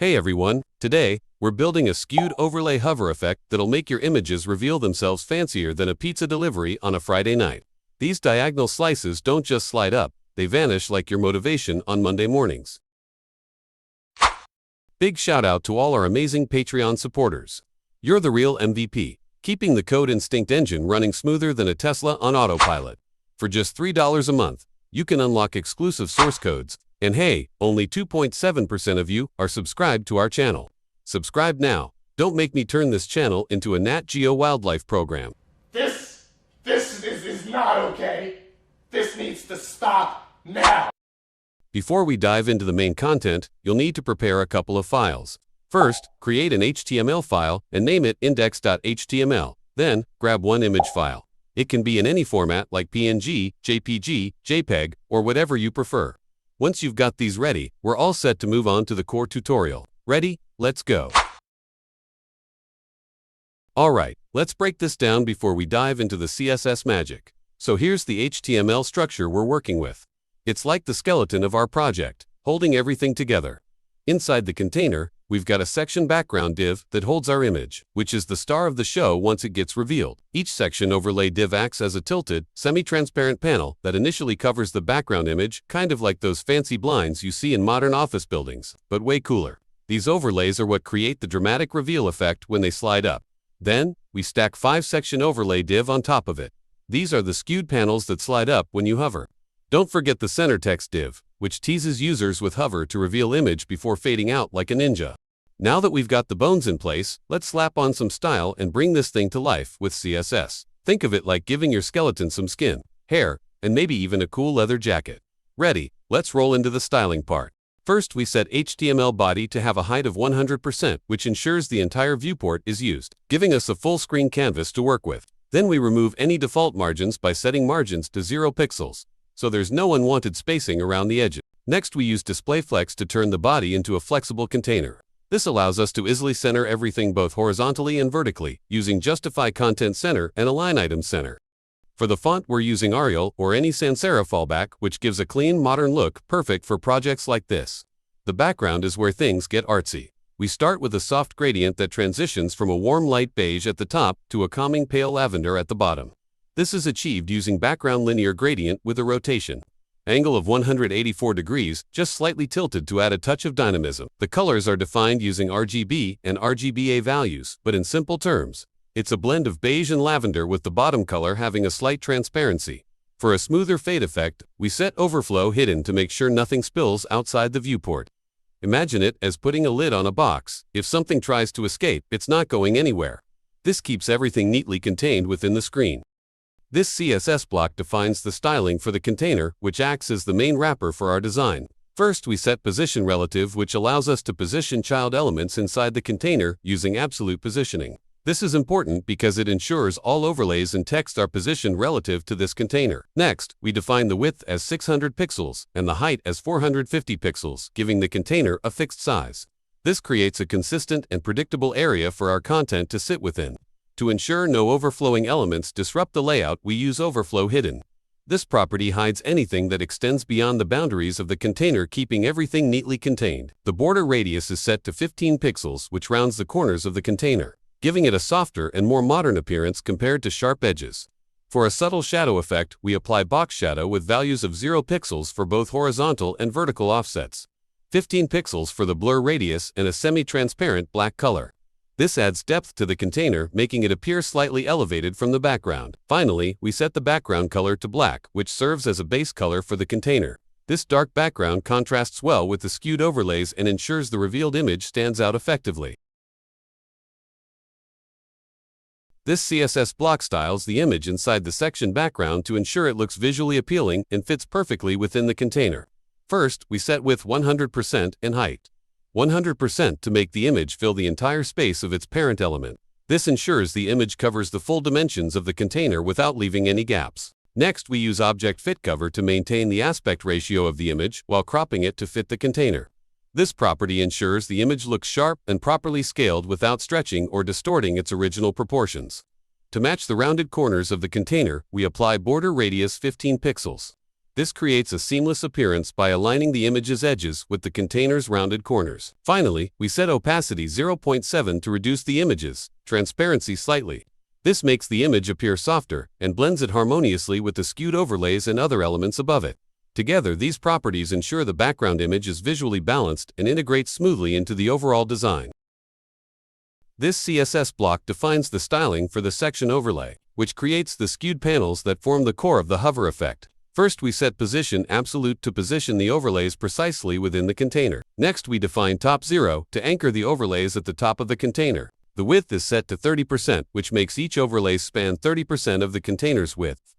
Hey everyone, today, we're building a skewed overlay hover effect that'll make your images reveal themselves fancier than a pizza delivery on a Friday night. These diagonal slices don't just slide up, they vanish like your motivation on Monday mornings. Big shout out to all our amazing Patreon supporters. You're the real MVP, keeping the Code Instinct engine running smoother than a Tesla on autopilot. For just $3 a month, you can unlock exclusive source codes. And hey, only 2.7% of you are subscribed to our channel. Subscribe now. Don't make me turn this channel into a Nat Geo wildlife program. This is not okay. This needs to stop now. Before we dive into the main content, you'll need to prepare a couple of files. First, create an HTML file and name it index.html. Then, grab one image file. It can be in any format like PNG, JPG, JPEG, or whatever you prefer. Once you've got these ready, we're all set to move on to the core tutorial. Ready? Let's go. Alright, let's break this down before we dive into the CSS magic. So here's the HTML structure we're working with. It's like the skeleton of our project, holding everything together. Inside the container, we've got a section background div that holds our image, which is the star of the show once it gets revealed. Each section overlay div acts as a tilted, semi-transparent panel that initially covers the background image, kind of like those fancy blinds you see in modern office buildings, but way cooler. These overlays are what create the dramatic reveal effect when they slide up. Then, we stack 5 section overlay div on top of it. These are the skewed panels that slide up when you hover. Don't forget the center text div, which teases users with hover to reveal image before fading out like a ninja. Now that we've got the bones in place, let's slap on some style and bring this thing to life with CSS. Think of it like giving your skeleton some skin, hair, and maybe even a cool leather jacket. Ready, let's roll into the styling part. First, we set HTML body to have a height of 100%, which ensures the entire viewport is used, giving us a full screen canvas to work with. Then we remove any default margins by setting margins to 0 pixels. So there's no unwanted spacing around the edges. Next, we use display flex to turn the body into a flexible container. This allows us to easily center everything both horizontally and vertically, using Justify Content Center and Align Item Center. For the font, we're using Arial or any sans serif fallback, which gives a clean, modern look, perfect for projects like this. The background is where things get artsy. We start with a soft gradient that transitions from a warm light beige at the top to a calming pale lavender at the bottom. This is achieved using background linear gradient with a rotation angle of 184 degrees, just slightly tilted to add a touch of dynamism. The colors are defined using RGB and RGBA values, but in simple terms, it's a blend of beige and lavender with the bottom color having a slight transparency. For a smoother fade effect, we set overflow hidden to make sure nothing spills outside the viewport. Imagine it as putting a lid on a box. If something tries to escape, it's not going anywhere. This keeps everything neatly contained within the screen. This CSS block defines the styling for the container, which acts as the main wrapper for our design. First, we set position relative, which allows us to position child elements inside the container using absolute positioning. This is important because it ensures all overlays and text are positioned relative to this container. Next, we define the width as 600 pixels and the height as 450 pixels, giving the container a fixed size. This creates a consistent and predictable area for our content to sit within. To ensure no overflowing elements disrupt the layout, we use overflow hidden. This property hides anything that extends beyond the boundaries of the container, keeping everything neatly contained. The border radius is set to 15 pixels, which rounds the corners of the container, giving it a softer and more modern appearance compared to sharp edges. For a subtle shadow effect, we apply box shadow with values of 0 pixels for both horizontal and vertical offsets, 15 pixels for the blur radius, and a semi-transparent black color. This adds depth to the container, making it appear slightly elevated from the background. Finally, we set the background color to black, which serves as a base color for the container. This dark background contrasts well with the skewed overlays and ensures the revealed image stands out effectively. This CSS block styles the image inside the section background to ensure it looks visually appealing and fits perfectly within the container. First, we set width 100% and height 100% to make the image fill the entire space of its parent element. This ensures the image covers the full dimensions of the container without leaving any gaps. Next, we use Object Fit Cover to maintain the aspect ratio of the image while cropping it to fit the container. This property ensures the image looks sharp and properly scaled without stretching or distorting its original proportions. To match the rounded corners of the container, we apply border radius 15 pixels. This creates a seamless appearance by aligning the image's edges with the container's rounded corners. Finally, we set opacity 0.7 to reduce the image's transparency slightly. This makes the image appear softer and blends it harmoniously with the skewed overlays and other elements above it. Together, these properties ensure the background image is visually balanced and integrates smoothly into the overall design. This CSS block defines the styling for the section overlay, which creates the skewed panels that form the core of the hover effect. First, we set position absolute to position the overlays precisely within the container. Next, we define top 0 to anchor the overlays at the top of the container. The width is set to 30%, which makes each overlay span 30% of the container's width.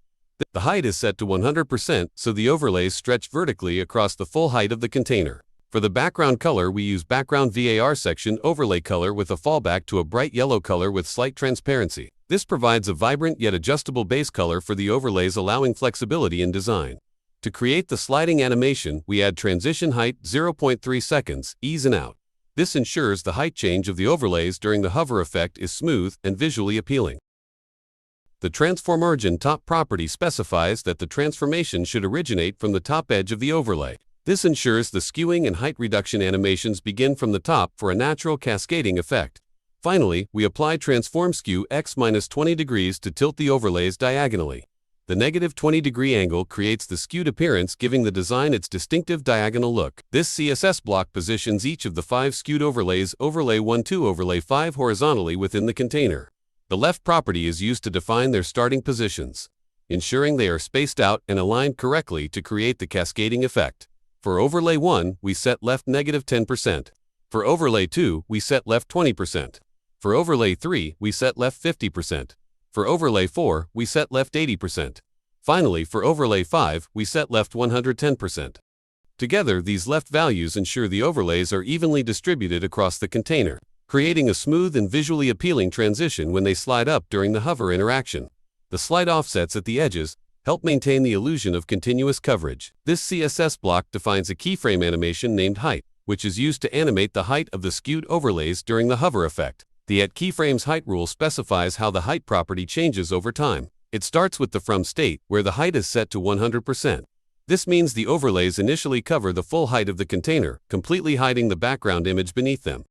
The height is set to 100%, so the overlays stretch vertically across the full height of the container. For the background color, we use background VAR section overlay color with a fallback to a bright yellow color with slight transparency. This provides a vibrant yet adjustable base color for the overlays, allowing flexibility in design. To create the sliding animation, we add transition height 0.3 seconds, ease in out. This ensures the height change of the overlays during the hover effect is smooth and visually appealing. The transform origin top property specifies that the transformation should originate from the top edge of the overlay. This ensures the skewing and height reduction animations begin from the top for a natural cascading effect. Finally, we apply transform skew x-20 degrees to tilt the overlays diagonally. The negative 20-degree angle creates the skewed appearance, giving the design its distinctive diagonal look. This CSS block positions each of the 5 skewed overlays, overlay 1 to overlay 5, horizontally within the container. The left property is used to define their starting positions, ensuring they are spaced out and aligned correctly to create the cascading effect. For overlay 1, we set left negative 10%. For overlay 2, we set left 20%. For overlay 3, we set left 50%. For overlay 4, we set left 80%. Finally, for overlay 5, we set left 110%. Together, these left values ensure the overlays are evenly distributed across the container, creating a smooth and visually appealing transition when they slide up during the hover interaction. The slight offsets at the edges help maintain the illusion of continuous coverage. This CSS block defines a keyframe animation named height, which is used to animate the height of the skewed overlays during the hover effect. The @keyframes height rule specifies how the height property changes over time. It starts with the from state, where the height is set to 100%. This means the overlays initially cover the full height of the container, completely hiding the background image beneath them.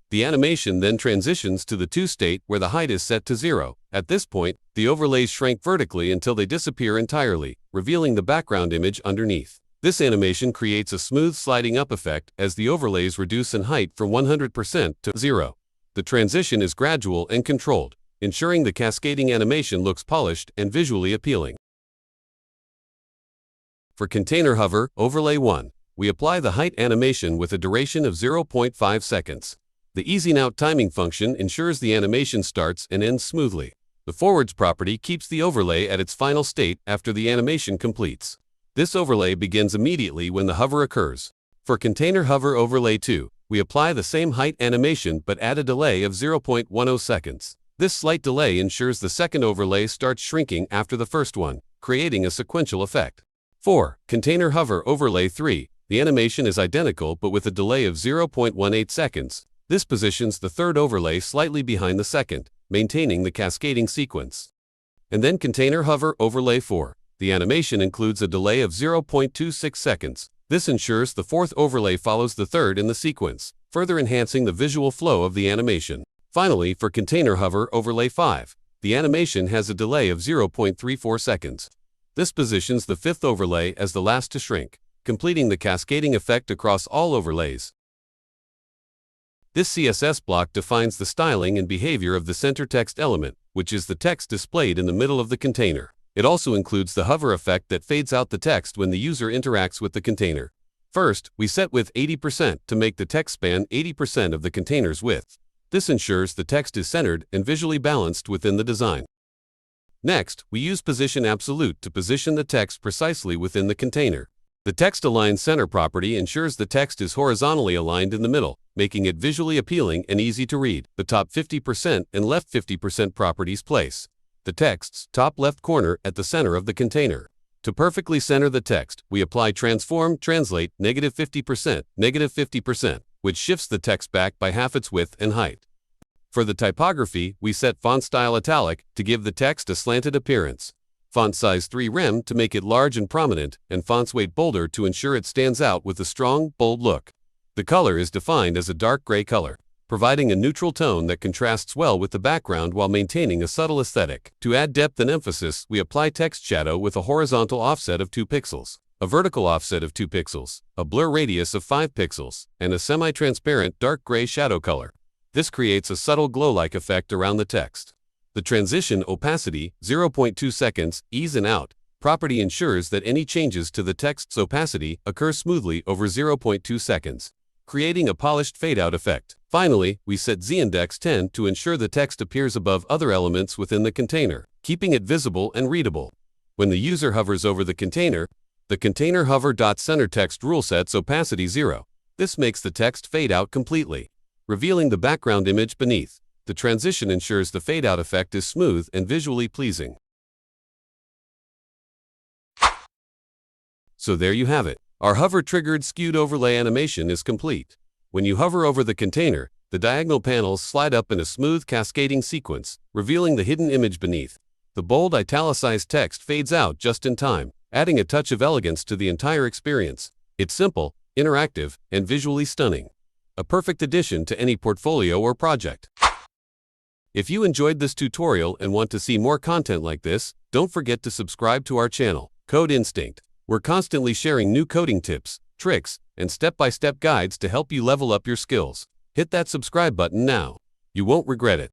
The animation then transitions to the to state, where the height is set to 0. At this point, the overlays shrink vertically until they disappear entirely, revealing the background image underneath. This animation creates a smooth sliding up effect as the overlays reduce in height from 100% to 0. The transition is gradual and controlled, ensuring the cascading animation looks polished and visually appealing. For container hover, overlay 1, we apply the height animation with a duration of 0.5 seconds. The ease in out timing function ensures the animation starts and ends smoothly. The forwards property keeps the overlay at its final state after the animation completes. This overlay begins immediately when the hover occurs. For container hover overlay 2, we apply the same height animation but add a delay of 0.10 seconds. This slight delay ensures the second overlay starts shrinking after the first one, creating a sequential effect. For container hover overlay 3, the animation is identical but with a delay of 0.18 seconds. This positions the third overlay slightly behind the second, maintaining the cascading sequence. And then container hover overlay 4. The animation includes a delay of 0.26 seconds. This ensures the fourth overlay follows the third in the sequence, further enhancing the visual flow of the animation. Finally, for container hover overlay 5, the animation has a delay of 0.34 seconds. This positions the fifth overlay as the last to shrink, completing the cascading effect across all overlays. This CSS block defines the styling and behavior of the center text element, which is the text displayed in the middle of the container. It also includes the hover effect that fades out the text when the user interacts with the container. First, we set width 80% to make the text span 80% of the container's width. This ensures the text is centered and visually balanced within the design. Next, we use position absolute to position the text precisely within the container. The text align center property ensures the text is horizontally aligned in the middle, making it visually appealing and easy to read. The top 50% and left 50% properties place the text's top left corner at the center of the container. To perfectly center the text, we apply transform translate -50%, which shifts the text back by half its width and height. For the typography, we set font style italic to give the text a slanted appearance. Font size 3 rem to make it large and prominent, and fonts weight bolder to ensure it stands out with a strong, bold look. The color is defined as a dark gray color, providing a neutral tone that contrasts well with the background while maintaining a subtle aesthetic. To add depth and emphasis, we apply text shadow with a horizontal offset of 2 pixels, a vertical offset of 2 pixels, a blur radius of 5 pixels, and a semi-transparent dark gray shadow color. This creates a subtle glow-like effect around the text. The transition opacity, 0.2 seconds, ease and out, property ensures that any changes to the text's opacity occur smoothly over 0.2 seconds, creating a polished fade-out effect. Finally, we set z-index 10 to ensure the text appears above other elements within the container, keeping it visible and readable. When the user hovers over the container hover.center text rule sets opacity 0. This makes the text fade out completely, revealing the background image beneath. The transition ensures the fade-out effect is smooth and visually pleasing. So there you have it. Our hover-triggered skewed overlay animation is complete. When you hover over the container, the diagonal panels slide up in a smooth cascading sequence, revealing the hidden image beneath. The bold italicized text fades out just in time, adding a touch of elegance to the entire experience. It's simple, interactive, and visually stunning. A perfect addition to any portfolio or project. If you enjoyed this tutorial and want to see more content like this, don't forget to subscribe to our channel, Code Instinct. We're constantly sharing new coding tips, tricks, and step-by-step guides to help you level up your skills. Hit that subscribe button now. You won't regret it.